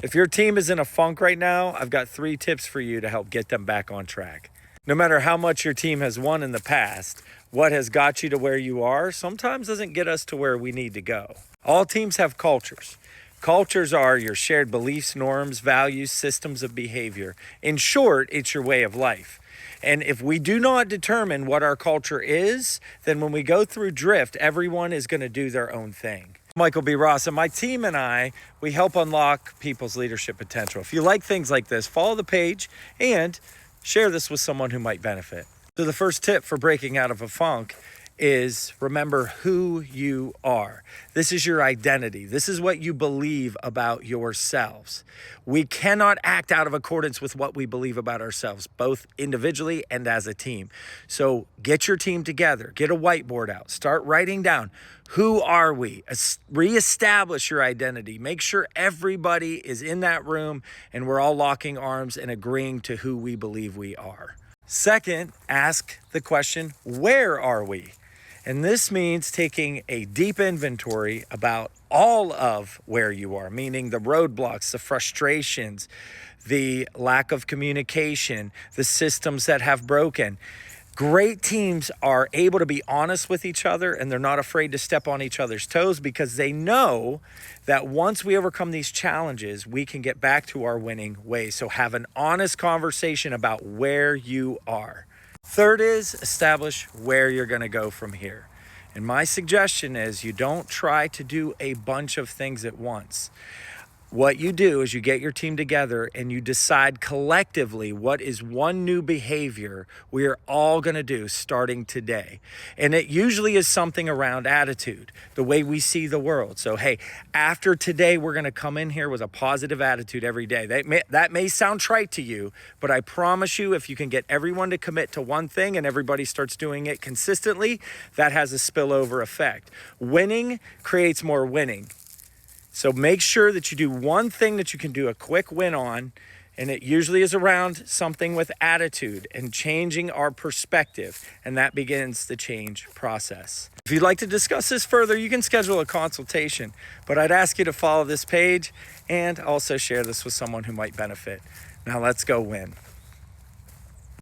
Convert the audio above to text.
If your team is in a funk right now, I've got 3 tips for you to help get them back on track. No matter how much your team has won in the past, what has got you to where you are sometimes doesn't get us to where we need to go. All teams have cultures. Cultures are your shared beliefs, norms, values, systems of behavior. In short, it's your way of life. And if we do not determine what our culture is, then when we go through drift, everyone is going to do their own thing. Michael B. Ross and my team and I, we help unlock people's leadership potential. If you like things like this, follow the page and share this with someone who might benefit. So the first tip for breaking out of a funk is remember who you are. This is your identity. This is what you believe about yourselves. We cannot act out of accordance with what we believe about ourselves, both individually and as a team. So get your team together, get a whiteboard out, start writing down who are we? Reestablish your identity. Make sure everybody is in that room and we're all locking arms and agreeing to who we believe we are. Second, ask the question, where are we? And this means taking a deep inventory about all of where you are, meaning the roadblocks, the frustrations, the lack of communication, the systems that have broken. Great teams are able to be honest with each other and they're not afraid to step on each other's toes because they know that once we overcome these challenges, we can get back to our winning ways. So have an honest conversation about where you are. Third is establish where you're going to go from here. And my suggestion is you don't try to do a bunch of things at once. What you do is you get your team together and you decide collectively what is one new behavior we are all going to do starting today. And it usually is something around attitude, the way we see the world. So, hey, after today, we're going to come in here with a positive attitude every day. That may sound trite to you, but I promise you, if you can get everyone to commit to one thing and everybody starts doing it consistently, that has a spillover effect. Winning creates more winning. So make sure that you do one thing that you can do a quick win on, and it usually is around something with attitude and changing our perspective, and that begins the change process. If you'd like to discuss this further, you can schedule a consultation, but I'd ask you to follow this page and also share this with someone who might benefit. Now let's go win.